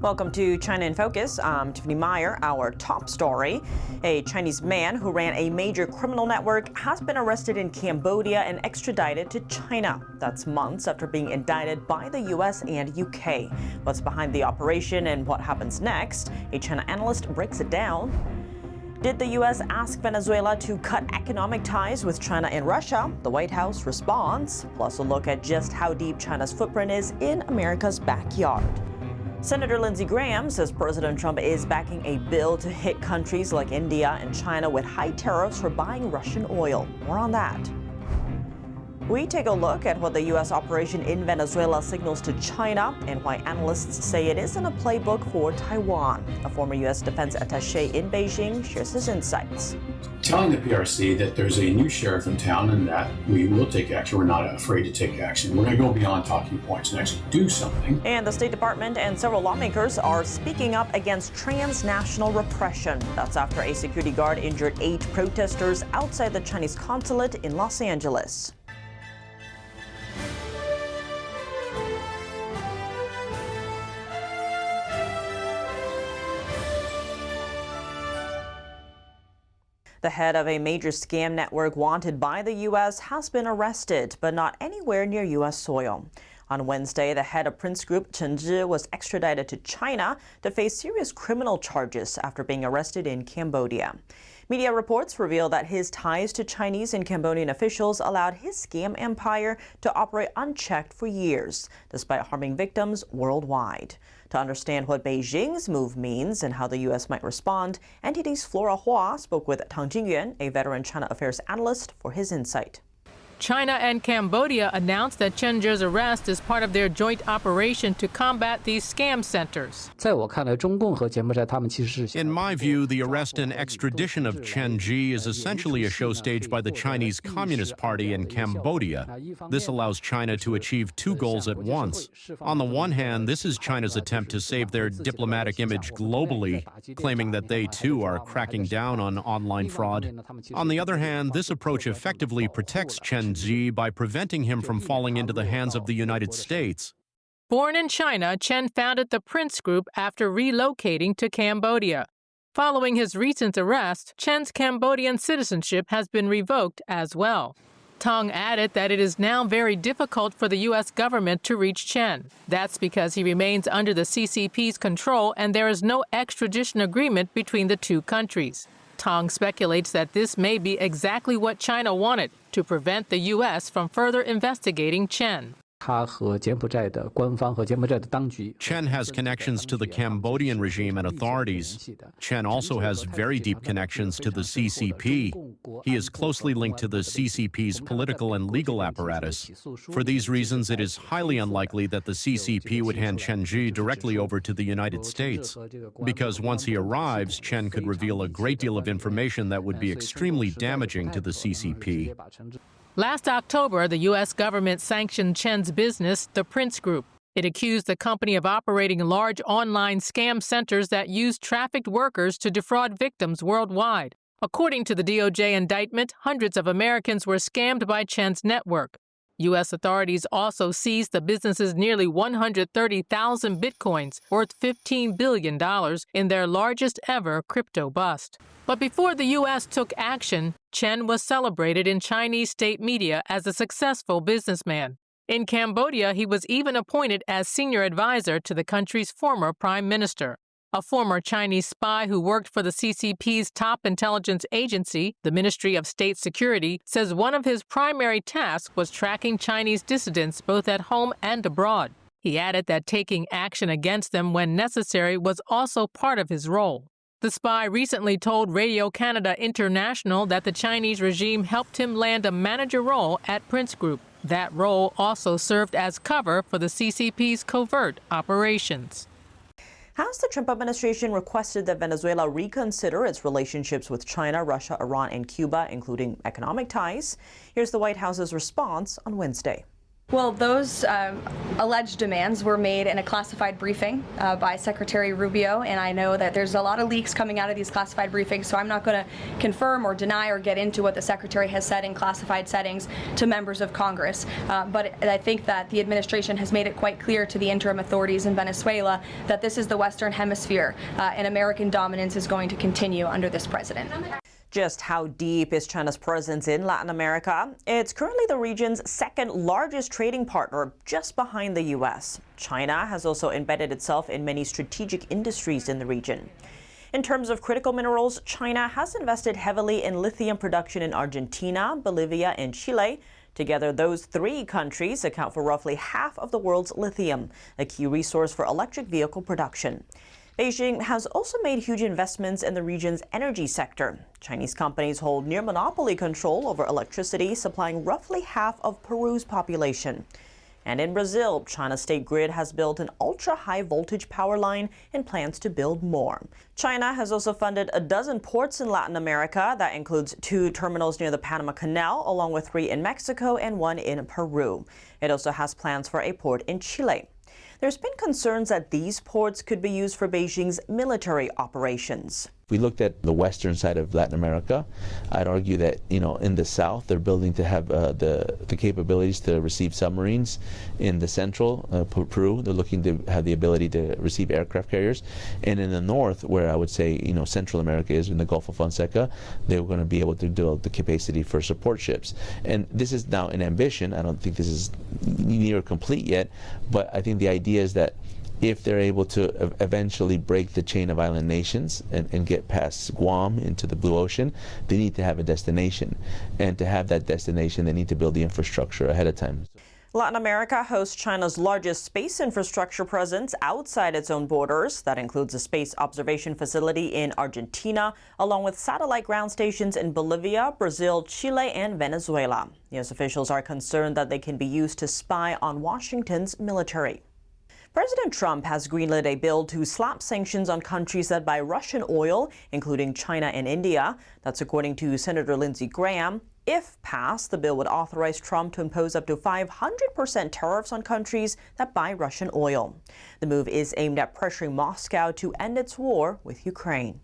Welcome to China in Focus. I'm Tiffany Meyer. Our top story: a Chinese man who ran a major criminal network has been arrested in Cambodia and extradited to China. That's months after being indicted by the U.S. and UK. What's behind the operation and what happens next? A China analyst breaks it down. Did the U.S. ask Venezuela to cut economic ties with China and Russia? The White House responds. Plus a look at just how deep China's footprint is in America's backyard. Senator Lindsey Graham says President Trump is backing a bill to hit countries like India and China with high tariffs for buying Russian oil. More on that. We take a look at what the U.S. operation in Venezuela signals to China and why analysts say it isn't a playbook for Taiwan. A former U.S. defense attaché in Beijing shares his insights. Telling the PRC that there's a new sheriff in town and that we will take action. We're not afraid to take action. We're going to go beyond talking points and actually do something. And the State Department and several lawmakers are speaking up against transnational repression. That's after a security guard injured 8 protesters outside the Chinese consulate in Los Angeles. The head of a major scam network wanted by the U.S. has been arrested, but not anywhere near U.S. soil. On Wednesday, the head of Prince Group, Chen Zhi, was extradited to China to face serious criminal charges after being arrested in Cambodia. Media reports reveal that his ties to Chinese and Cambodian officials allowed his scam empire to operate unchecked for years, despite harming victims worldwide. To understand what Beijing's move means and how the U.S. might respond, NTD's Flora Hua spoke with Tang Jingyuan, a veteran China affairs analyst, for his insight. China and Cambodia announced that Chen Zhi's arrest is part of their joint operation to combat these scam centers. In my view, the arrest and extradition of Chen Zhi is essentially a show staged by the Chinese Communist Party in Cambodia. This allows China to achieve 2 goals at once. On the one hand, this is China's attempt to save their diplomatic image globally, claiming that they too are cracking down on online fraud. On the other hand, this approach effectively protects Chen Zhi by preventing him from falling into the hands of the United States. Born in China, Chen founded the Prince Group after relocating to Cambodia. Following his recent arrest, Chen's Cambodian citizenship has been revoked as well. Tang added that it is now very difficult for the U.S. government to reach Chen. That's because he remains under the CCP's control and there is no extradition agreement between the two countries. Tang speculates that this may be exactly what China wanted to prevent the U.S. from further investigating Chen. Chen has connections to the Cambodian regime and authorities. Chen also has very deep connections to the CCP. He is closely linked to the CCP's political and legal apparatus. For these reasons, it is highly unlikely that the CCP would hand Chen Zhi directly over to the United States, because once he arrives, Chen could reveal a great deal of information that would be extremely damaging to the CCP. Last October, the U.S. government sanctioned Chen's business, the Prince Group. It accused the company of operating large online scam centers that used trafficked workers to defraud victims worldwide. According to the DOJ indictment, hundreds of Americans were scammed by Chen's network. U.S. authorities also seized the business's nearly 130,000 bitcoins, worth $15 billion, in their largest ever crypto bust. But before the U.S. took action, Chen was celebrated in Chinese state media as a successful businessman. In Cambodia, he was even appointed as senior advisor to the country's former prime minister. A former Chinese spy who worked for the CCP's top intelligence agency, the Ministry of State Security, says one of his primary tasks was tracking Chinese dissidents both at home and abroad. He added that taking action against them when necessary was also part of his role. The spy recently told Radio Canada International that the Chinese regime helped him land a manager role at Prince Group. That role also served as cover for the CCP's covert operations. Has the Trump administration requested that Venezuela reconsider its relationships with China, Russia, Iran, and Cuba, including economic ties? Here's the White House's response on Wednesday. Well, those alleged demands were made in a classified briefing by Secretary Rubio, and I know that there's a lot of leaks coming out of these classified briefings, so I'm not going to confirm or deny or get into what the Secretary has said in classified settings to members of Congress. But I think that the administration has made it quite clear to the interim authorities in Venezuela that this is the Western Hemisphere, and American dominance is going to continue under this president. Just how deep is China's presence in Latin America? It's currently the region's second largest trading partner, just behind the U.S. China has also embedded itself in many strategic industries in the region. In terms of critical minerals, China has invested heavily in lithium production in Argentina, Bolivia, and Chile. Together, those three countries account for roughly half of the world's lithium, a key resource for electric vehicle production. Beijing has also made huge investments in the region's energy sector. Chinese companies hold near monopoly control over electricity, supplying roughly half of Peru's population. And in Brazil, China's state grid has built an ultra-high voltage power line and plans to build more. China has also funded a dozen ports in Latin America. That includes 2 terminals near the Panama Canal, along with 3 in Mexico and 1 in Peru. It also has plans for a port in Chile. There's been concerns that these ports could be used for Beijing's military operations. We looked at the western side of Latin America. I'd argue that, in the south, they're building to have the capabilities to receive submarines. In the central, Peru, they're looking to have the ability to receive aircraft carriers. And in the north, where I would say, Central America is, in the Gulf of Fonseca, they're going to be able to build the capacity for support ships. And this is now an ambition. I don't think this is near complete yet, but I think the idea is that if they're able to eventually break the chain of island nations and get past Guam into the Blue Ocean, they need to have a destination. And to have that destination, they need to build the infrastructure ahead of time. Latin America hosts China's largest space infrastructure presence outside its own borders. That includes a space observation facility in Argentina, along with satellite ground stations in Bolivia, Brazil, Chile, and Venezuela. U.S. officials are concerned that they can be used to spy on Washington's military. President Trump has greenlit a bill to slap sanctions on countries that buy Russian oil, including China and India. That's according to Senator Lindsey Graham. If passed, the bill would authorize Trump to impose up to 500% tariffs on countries that buy Russian oil. The move is aimed at pressuring Moscow to end its war with Ukraine.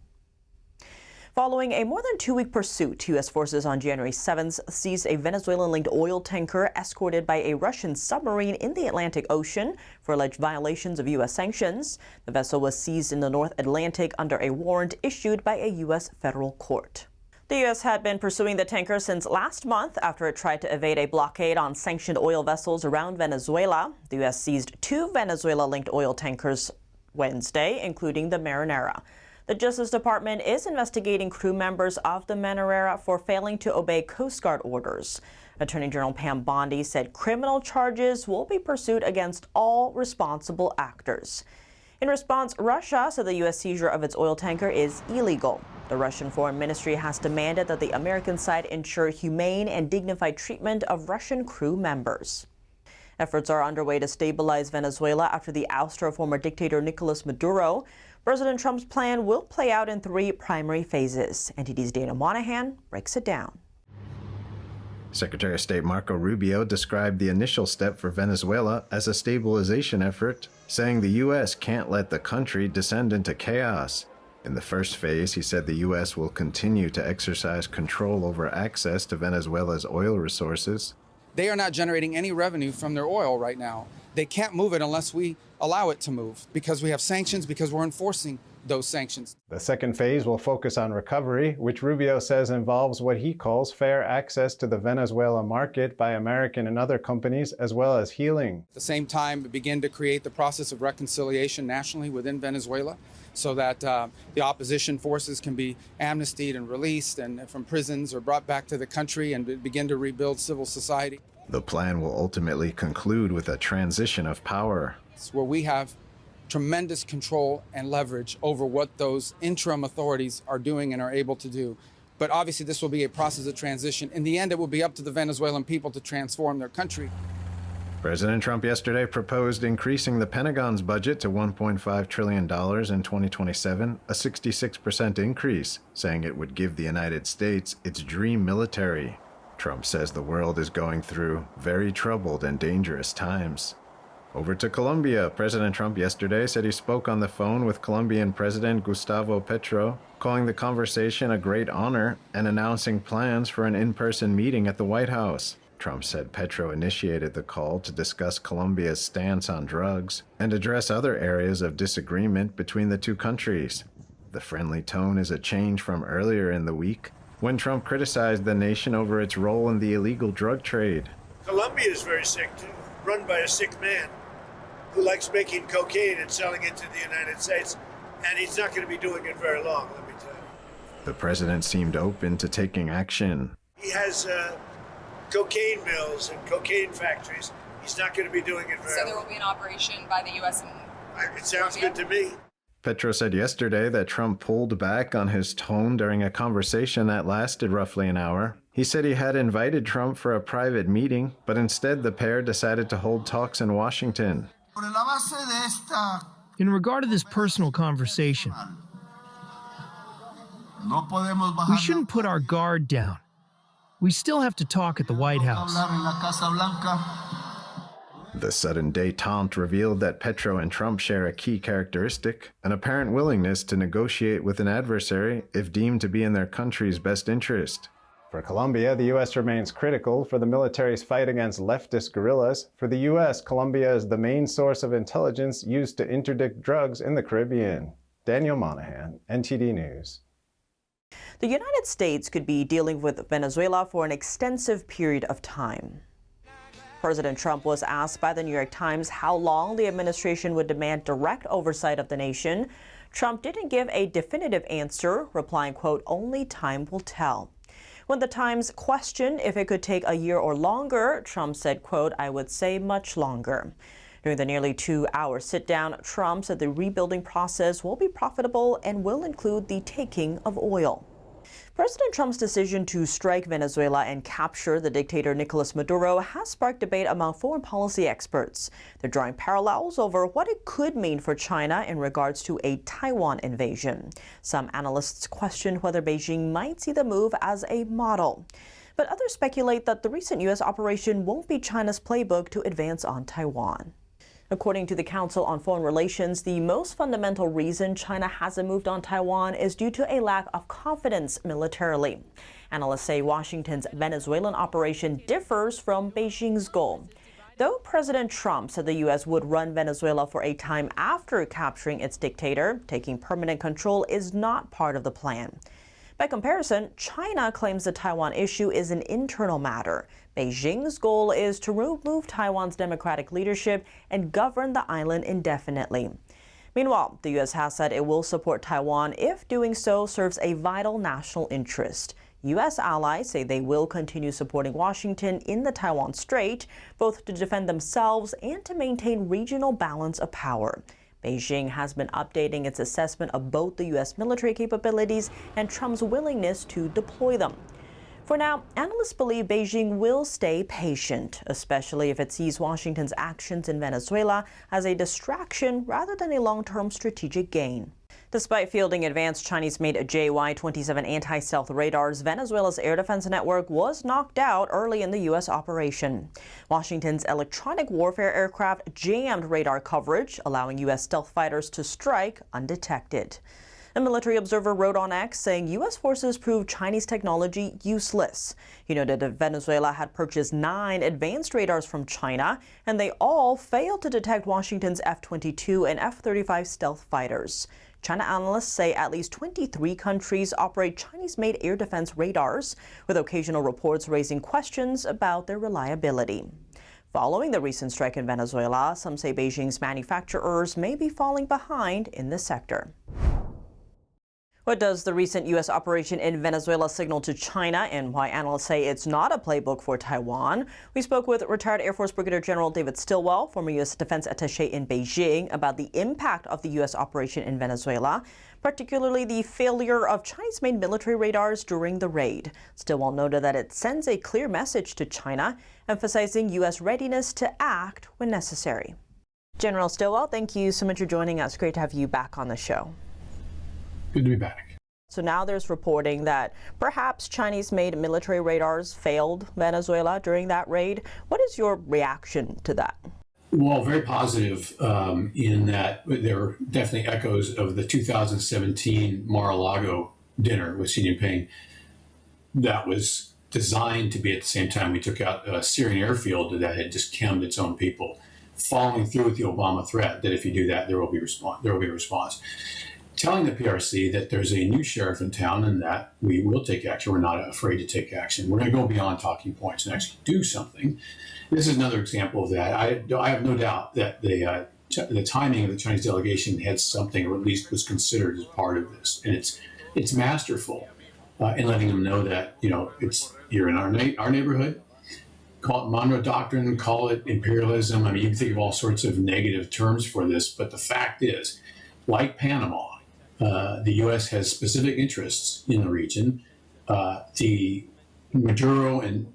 Following a more than 2-week pursuit, U.S. forces on January 7th seized a Venezuelan-linked oil tanker escorted by a Russian submarine in the Atlantic Ocean for alleged violations of U.S. sanctions. The vessel was seized in the North Atlantic under a warrant issued by a U.S. federal court. The U.S. had been pursuing the tanker since last month after it tried to evade a blockade on sanctioned oil vessels around Venezuela. The U.S. seized 2 Venezuela-linked oil tankers Wednesday, including the Marinera. The Justice Department is investigating crew members of the Marinera for failing to obey Coast Guard orders. Attorney General Pam Bondi said criminal charges will be pursued against all responsible actors. In response, Russia said the U.S. seizure of its oil tanker is illegal. The Russian Foreign Ministry has demanded that the American side ensure humane and dignified treatment of Russian crew members. Efforts are underway to stabilize Venezuela after the ouster of former dictator Nicolas Maduro. President Trump's plan will play out in 3 primary phases. NTD's Dana Monahan breaks it down. Secretary of State Marco Rubio described the initial step for Venezuela as a stabilization effort, saying the U.S. can't let the country descend into chaos. In the first phase, he said the U.S. will continue to exercise control over access to Venezuela's oil resources. They are not generating any revenue from their oil right now. They can't move it unless we allow it to move, because we have sanctions, because we're enforcing those sanctions. The second phase will focus on recovery, which Rubio says involves what he calls fair access to the Venezuela market by American and other companies, as well as healing. At the same time, begin to create the process of reconciliation nationally within Venezuela, so that the opposition forces can be amnestied and released and from prisons or brought back to the country and begin to rebuild civil society. The plan will ultimately conclude with a transition of power. It's where we have tremendous control and leverage over what those interim authorities are doing and are able to do. But obviously this will be a process of transition. In the end, it will be up to the Venezuelan people to transform their country. President Trump yesterday proposed increasing the Pentagon's budget to $1.5 trillion in 2027, a 66% increase, saying it would give the United States its dream military. Trump says the world is going through very troubled and dangerous times. Over to Colombia. President Trump yesterday said he spoke on the phone with Colombian President Gustavo Petro, calling the conversation a great honor and announcing plans for an in-person meeting at the White House. Trump said Petro initiated the call to discuss Colombia's stance on drugs and address other areas of disagreement between the two countries. The friendly tone is a change from earlier in the week, when Trump criticized the nation over its role in the illegal drug trade. Colombia is very sick, too, run by a sick man who likes making cocaine and selling it to the United States, and he's not going to be doing it very long, let me tell you. The president seemed open to taking action. He has cocaine mills and cocaine factories. He's not going to be doing it very long. So there will be an operation by the U.S. and It sounds good to me. Petro said yesterday that Trump pulled back on his tone during a conversation that lasted roughly an hour. He said he had invited Trump for a private meeting, but instead the pair decided to hold talks in Washington. In regard to this personal conversation, we shouldn't put our guard down. We still have to talk at the White House. The sudden détente revealed that Petro and Trump share a key characteristic, an apparent willingness to negotiate with an adversary if deemed to be in their country's best interest. For Colombia, the U.S. remains critical for the military's fight against leftist guerrillas. For the U.S., Colombia is the main source of intelligence used to interdict drugs in the Caribbean. Daniel Monahan, NTD News. The United States could be dealing with Venezuela for an extensive period of time. President Trump was asked by the New York Times how long the administration would demand direct oversight of the nation. Trump didn't give a definitive answer, replying, quote, "Only time will tell." When the Times questioned if it could take a year or longer, Trump said, quote, "I would say much longer." During the nearly 2-hour sit-down, Trump said the rebuilding process will be profitable and will include the taking of oil. President Trump's decision to strike Venezuela and capture the dictator Nicolas Maduro has sparked debate among foreign policy experts. They're drawing parallels over what it could mean for China in regards to a Taiwan invasion. Some analysts question whether Beijing might see the move as a model. But others speculate that the recent U.S. operation won't be China's playbook to advance on Taiwan. According to the Council on Foreign Relations, the most fundamental reason China hasn't moved on Taiwan is due to a lack of confidence militarily. Analysts say Washington's Venezuelan operation differs from Beijing's goal. Though President Trump said the U.S. would run Venezuela for a time after capturing its dictator, taking permanent control is not part of the plan. By comparison, China claims the Taiwan issue is an internal matter. Beijing's goal is to remove Taiwan's democratic leadership and govern the island indefinitely. Meanwhile, the U.S. has said it will support Taiwan if doing so serves a vital national interest. U.S. allies say they will continue supporting Washington in the Taiwan Strait, both to defend themselves and to maintain regional balance of power. Beijing has been updating its assessment of both the U.S. military capabilities and Trump's willingness to deploy them. For now, analysts believe Beijing will stay patient, especially if it sees Washington's actions in Venezuela as a distraction rather than a long-term strategic gain. Despite fielding advanced Chinese-made JY-27 anti-stealth radars, Venezuela's air defense network was knocked out early in the U.S. operation. Washington's electronic warfare aircraft jammed radar coverage, allowing U.S. stealth fighters to strike undetected. A military observer wrote on X saying U.S. forces proved Chinese technology useless. He noted that Venezuela had purchased 9 advanced radars from China, and they all failed to detect Washington's F-22 and F-35 stealth fighters. China analysts say at least 23 countries operate Chinese-made air defense radars, with occasional reports raising questions about their reliability. Following the recent strike in Venezuela, some say Beijing's manufacturers may be falling behind in the sector. What does the recent U.S. operation in Venezuela signal to China, and why analysts say it's not a playbook for Taiwan? We spoke with retired Air Force Brigadier General David Stilwell, former U.S. Defense Attaché in Beijing, about the impact of the U.S. operation in Venezuela, particularly the failure of Chinese-made military radars during the raid. Stilwell noted that it sends a clear message to China, emphasizing U.S. readiness to act when necessary. General Stilwell, thank you so much for joining us. Great to have you back on the show. Good to be back. So now there's reporting that perhaps Chinese-made military radars failed Venezuela during that raid. What is your reaction to that? Well, very positive in that there are definitely echoes of the 2017 Mar-a-Lago dinner with Xi Jinping that was designed to be at the same time we took out a Syrian airfield that had just killed its own people, following through with the Obama threat that if you do that, there will be a response. Telling the PRC that there's a new sheriff in town and that we will take action. We're not afraid to take action. We're going to go beyond talking points and actually do something. This is another example of that. I have no doubt that the timing of the Chinese delegation had something, or at least was considered as part of this, and it's masterful in letting them know that you're in our neighborhood. Call it Monroe Doctrine, call it imperialism. I mean, you can think of all sorts of negative terms for this, but the fact is, like Panama, the U.S. has specific interests in the region. The Maduro and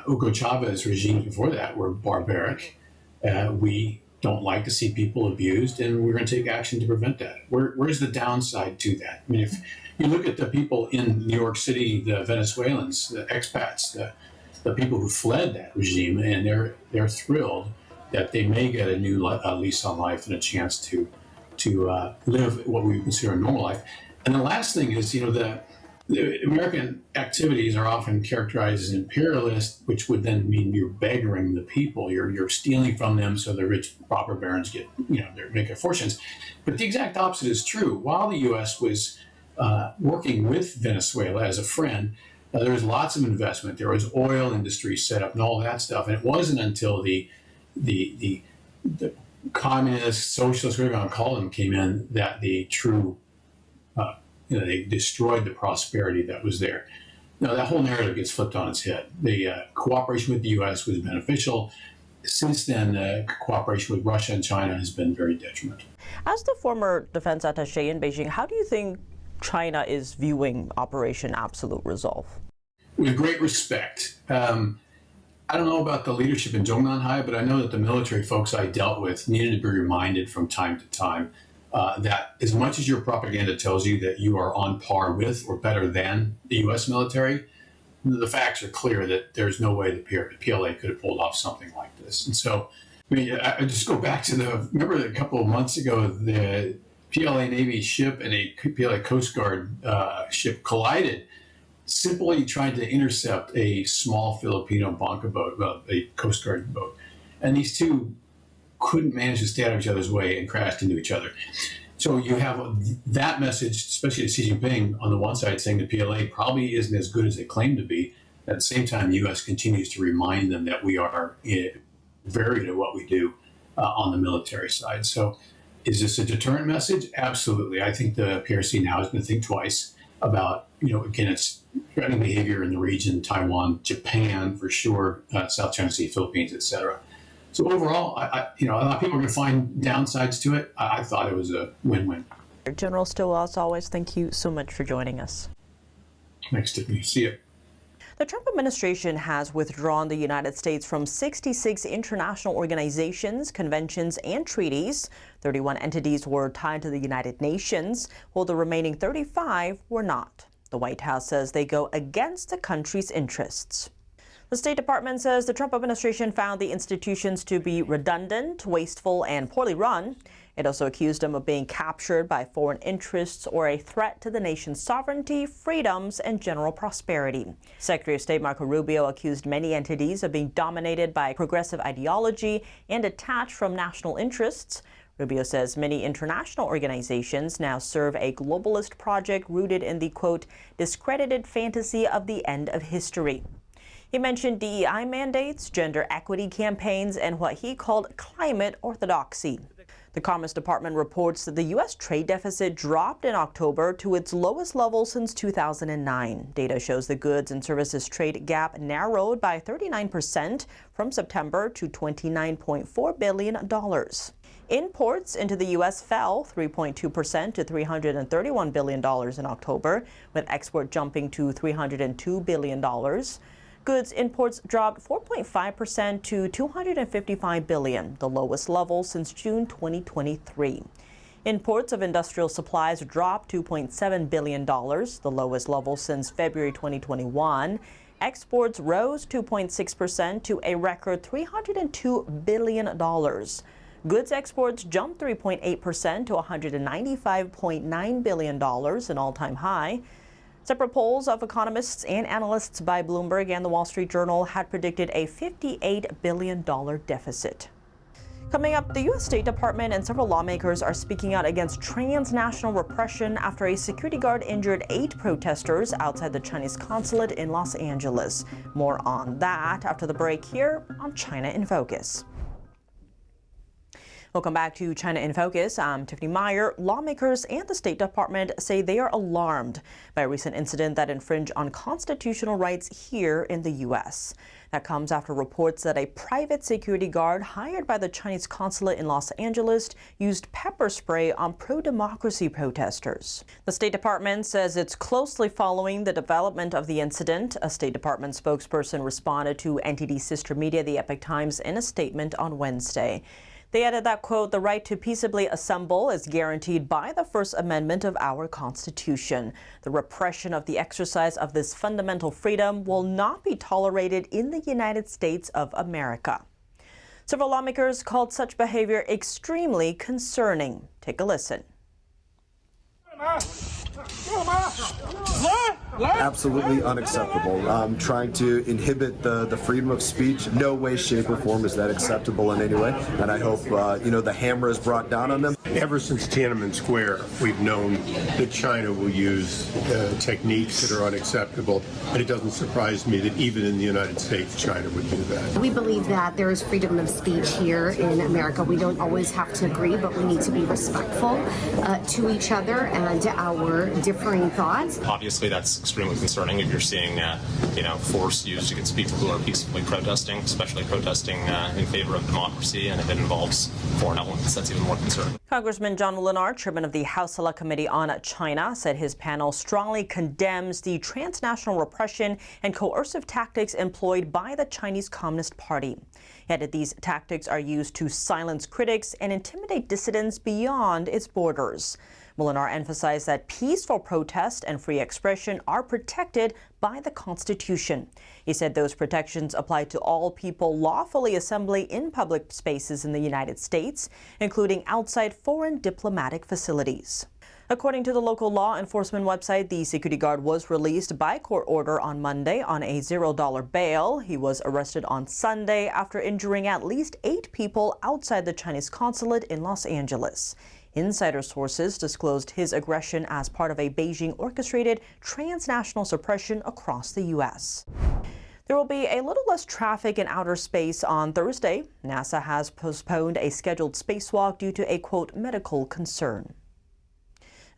Hugo Chavez regimes before that were barbaric. We don't like to see people abused, and we're going to take action to prevent that. Where's the downside to that? I mean, if you look at the people in New York City, the Venezuelans, the expats, the people who fled that regime, and they're thrilled that they may get a new lease on life and a chance to live what we consider a normal life. And the last thing is, the American activities are often characterized as imperialist, which would then mean you're beggaring the people. You're stealing from them so the rich proper barons get, they make their fortunes. But the exact opposite is true. While the U.S. was working with Venezuela as a friend, there was lots of investment. There was oil industry set up and all that stuff. And it wasn't until the communist, socialist, whatever you want to call them, came in that the true, they destroyed the prosperity that was there. Now, that whole narrative gets flipped on its head. The cooperation with the U.S. was beneficial. Since then, cooperation with Russia and China has been very detrimental. As the former defense attaché in Beijing, how do you think China is viewing Operation Absolute Resolve? With great respect. I don't know about the leadership in Zhongnanhai, but I know that the military folks I dealt with needed to be reminded from time to time that as much as your propaganda tells you that you are on par with or better than the U.S. military, the facts are clear that there's no way the PLA could have pulled off something like this. And so, I just go back to remember a couple of months ago, the PLA Navy ship and a PLA Coast Guard ship collided, simply tried to intercept a small Filipino bonka boat, a Coast Guard boat. And these two couldn't manage to stay out of each other's way and crashed into each other. So you have that message, especially to Xi Jinping on the one side, saying the PLA probably isn't as good as they claim to be. At the same time, the U.S. continues to remind them that we are very good at what we do on the military side. So is this a deterrent message? Absolutely. I think the PRC now is going to think twice about, again, its threatening behavior in the region, Taiwan, Japan, for sure, South China Sea, Philippines, et cetera. So overall, a lot of people are going to find downsides to it. I thought it was a win-win. General Stilwell, as always, thank you so much for joining us. Thanks, Tiffany. See you. The Trump administration has withdrawn the United States from 66 international organizations, conventions, and treaties. 31 entities were tied to the United Nations, while the remaining 35 were not. The White House says they go against the country's interests. The State Department says the Trump administration found the institutions to be redundant, wasteful, and poorly run. It also accused them of being captured by foreign interests or a threat to the nation's sovereignty, freedoms, and general prosperity. Secretary of State Marco Rubio accused many entities of being dominated by progressive ideology and detached from national interests. Rubio says many international organizations now serve a globalist project rooted in the, quote, discredited fantasy of the end of history. He mentioned DEI mandates, gender equity campaigns, and what he called climate orthodoxy. The Commerce Department reports that the U.S. trade deficit dropped in October to its lowest level since 2009. Data shows the goods and services trade gap narrowed by 39% from September to $29.4 billion. Imports into the U.S. fell 3.2% to $331 billion in October, with export jumping to $302 billion. Goods imports dropped 4.5% to $255 billion, the lowest level since June 2023. Imports of industrial supplies dropped $2.7 billion, the lowest level since February 2021. Exports rose 2.6% to a record $302 billion. Goods exports jumped 3.8% to $195.9 billion, an all-time high. Separate polls of economists and analysts by Bloomberg and the Wall Street Journal had predicted a $58 billion deficit. Coming up, the U.S. State Department and several lawmakers are speaking out against transnational repression after a security guard injured 8 protesters outside the Chinese consulate in Los Angeles. More on that after the break here on China in Focus. Welcome back to China in Focus. I'm Tiffany Meyer. Lawmakers and the State Department say they are alarmed by a recent incident that infringed on constitutional rights here in the U.S. That comes after reports that a private security guard hired by the Chinese consulate in Los Angeles used pepper spray on pro-democracy protesters. The State Department says it's closely following the development of the incident. A State Department spokesperson responded to NTD's sister media, the Epoch Times, in a statement on Wednesday. They added that, quote, "The right to peaceably assemble is guaranteed by the First Amendment of our Constitution. The repression of the exercise of this fundamental freedom will not be tolerated in the United States of America." Several lawmakers called such behavior extremely concerning. Take a listen. Absolutely unacceptable. Trying to inhibit the freedom of speech, no way, shape, or form is that acceptable in any way. And I hope, the hammer is brought down on them. Ever since Tiananmen Square, we've known that China will use techniques that are unacceptable. And it doesn't surprise me that even in the United States, China would do that. We believe that there is freedom of speech here in America. We don't always have to agree, but we need to be respectful to each other and to our differing thoughts. Obviously, that's extremely concerning if you're seeing, force used against people who are peacefully protesting, especially protesting in favor of democracy, and if it involves foreign elements, that's even more concerning. Congressman John Lennar, chairman of the House Select Committee on China, said his panel strongly condemns the transnational repression and coercive tactics employed by the Chinese Communist Party. He added these tactics are used to silence critics and intimidate dissidents beyond its borders. Molinar emphasized that peaceful protest and free expression are protected by the Constitution. He said those protections apply to all people lawfully assembling in public spaces in the United States, including outside foreign diplomatic facilities. According to the local law enforcement website, the security guard was released by court order on Monday on a $0 bail. He was arrested on Sunday after injuring at least 8 people outside the Chinese consulate in Los Angeles. Insider sources disclosed his aggression as part of a Beijing-orchestrated transnational suppression across the U.S. There will be a little less traffic in outer space on Thursday. NASA has postponed a scheduled spacewalk due to a, quote, medical concern.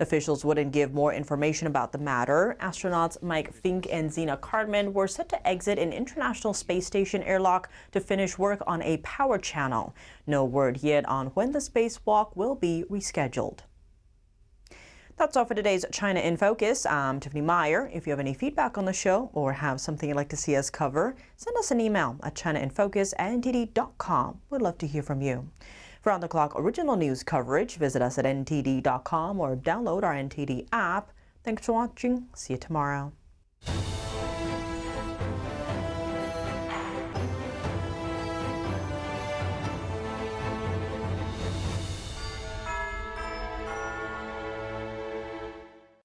Officials wouldn't give more information about the matter. Astronauts Mike Fink and Zena Cardman were set to exit an International Space Station airlock to finish work on a power channel. No word yet on when the spacewalk will be rescheduled. That's all for today's China in Focus. I'm Tiffany Meyer. If you have any feedback on the show or have something you'd like to see us cover, send us an email at chinainfocus@ntd.com. We'd love to hear from you. For on-the-clock original news coverage, visit us at ntd.com or download our NTD app. Thanks for watching. See you tomorrow.